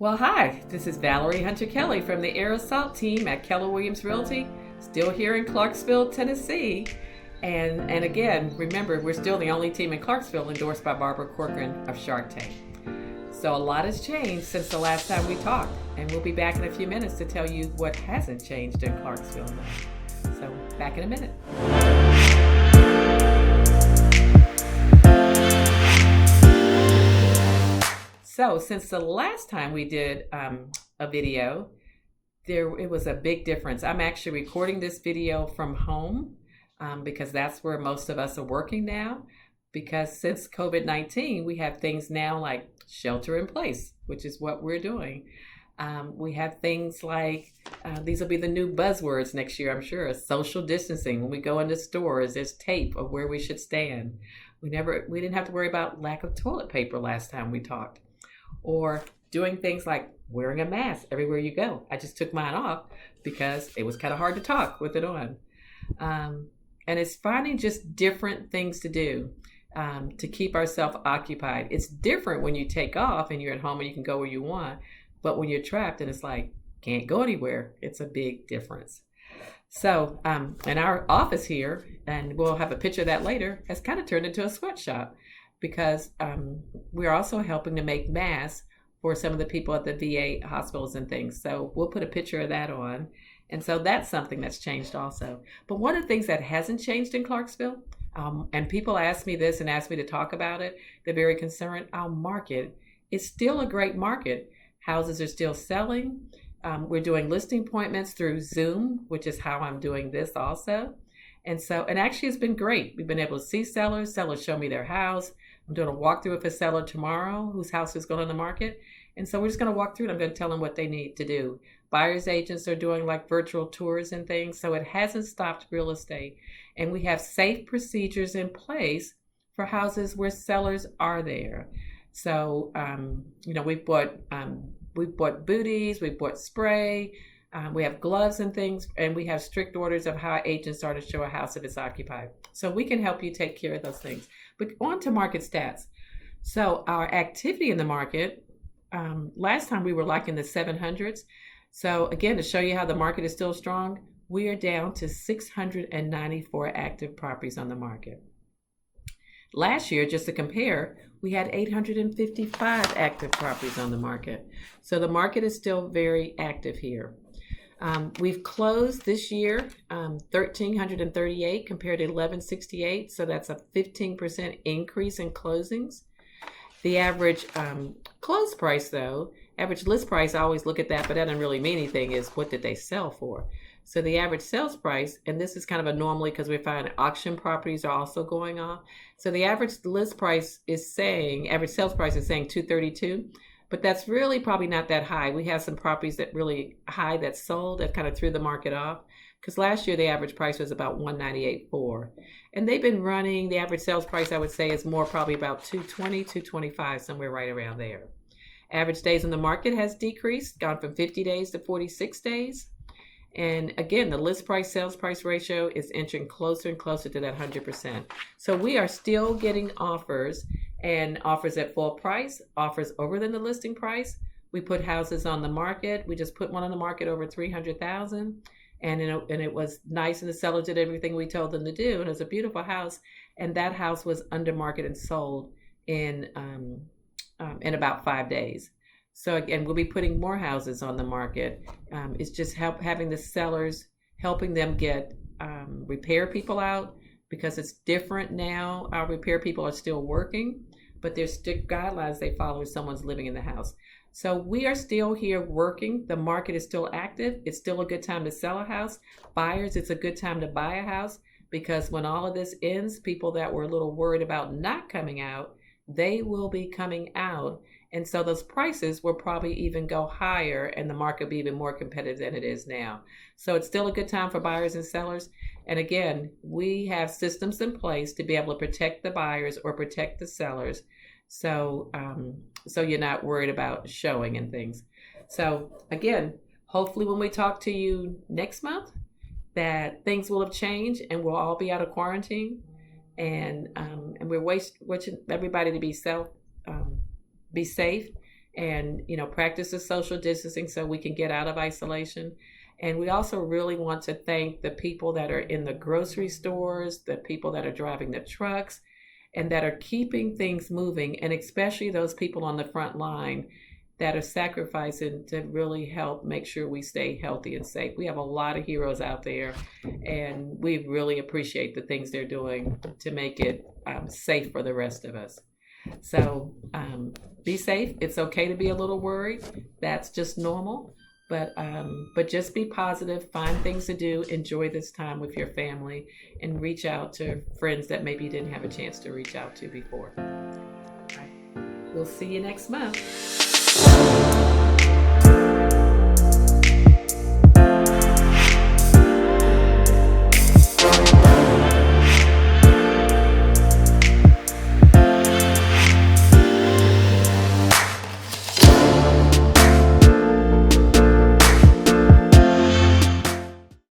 Well, hi, this is Valerie Hunter Kelly from the Air Assault team at Keller Williams Realty, still here in Clarksville, Tennessee. And again, remember, we're still the only team in Clarksville endorsed by Barbara Corcoran of Shark Tank. So a lot has changed since the last time we talked, and we'll be back in a few minutes to tell you what hasn't changed in Clarksville. So back in a minute. So since the last time we did a video, it was a big difference. I'm actually recording this video from home because that's where most of us are working now. Because since COVID-19, we have things now like shelter in place, which is what we're doing. We have things like, these will be the new buzzwords next year, I'm sure, social distancing. When we go into stores, there's tape of where we should stand. We didn't have to worry about lack of toilet paper last time we talked. Or doing things like wearing a mask everywhere you go. I just took mine off because it was kind of hard to talk with it on. And it's finding just different things to do to keep ourselves occupied. It's different when you take off and you're at home and you can go where you want. But when you're trapped and it's like, can't go anywhere, it's a big difference. So in our office here, and we'll have a picture of that later, has kind of turned into a sweatshop. Because we're also helping to make masks for some of the people at the VA hospitals and things. So we'll put a picture of that on. And so that's something that's changed also. But one of the things that hasn't changed in Clarksville, and people ask me this and ask me to talk about it, they're very concerned, our market is still a great market. Houses are still selling. We're doing listing appointments through Zoom, which is how I'm doing this also. And actually it's been great. We've been able to see sellers show me their house. I'm doing a walkthrough with a seller tomorrow whose house is going on the market. And so we're just going to walk through it. I'm going to tell them what they need to do. Buyer's agents are doing like virtual tours and things. So it hasn't stopped real estate. And we have safe procedures in place for houses where sellers are there. So, we've bought booties, we've bought spray, we have gloves and things, and we have strict orders of how agents are to show a house if it's occupied. So we can help you take care of those things. But on to market stats. So our activity in the market, last time we were like in the 700s. So again, to show you how the market is still strong, we are down to 694 active properties on the market. Last year, just to compare, we had 855 active properties on the market. So the market is still very active here. We've closed this year 1,338 compared to 1,168, so that's a 15% increase in closings. The average close price, though, average list price, I always look at that, but that doesn't really mean anything, is what did they sell for? So the average sales price, and this is kind of a anomaly because we find auction properties are also going on. So the average sales price is saying 232, but that's really probably not that high. We have some properties that really high that sold that kind of threw the market off. Because last year the average price was about 198.4. And they've been running, the average sales price I would say is more probably about 220, 225, somewhere right around there. Average days on the market has decreased, gone from 50 days to 46 days. And again, the list price sales price ratio is inching closer and closer to that 100%. So we are still getting offers, and offers at full price, offers over than the listing price. We put houses on the market. We just put one on the market over 300,000, and it was nice, and the seller did everything we told them to do, and it was a beautiful house. And that house was under market and sold in about 5 days. So again, we'll be putting more houses on the market. It's just having the sellers, helping them get repair people out, because it's different now. Our repair people are still working, but there's strict guidelines they follow if someone's living in the house. So we are still here working. The market is still active. It's still a good time to sell a house. Buyers, it's a good time to buy a house, because when all of this ends, people that were a little worried about not coming out, they will be coming out. And so those prices will probably even go higher, and the market will be even more competitive than it is now. So it's still a good time for buyers and sellers. And again, we have systems in place to be able to protect the buyers or protect the sellers. So you're not worried about showing and things. So again, hopefully when we talk to you next month, that things will have changed and we'll all be out of quarantine. And we're wishing everybody to be safe and, practice the social distancing so we can get out of isolation. And we also really want to thank the people that are in the grocery stores, the people that are driving the trucks, and that are keeping things moving, and especially those people on the front line that are sacrificing to really help make sure we stay healthy and safe. We have a lot of heroes out there, and we really appreciate the things they're doing to make it safe for the rest of us. So be safe. It's okay to be a little worried. That's just normal. But just be positive, find things to do, enjoy this time with your family, and reach out to friends that maybe you didn't have a chance to reach out to before. All right. We'll see you next month.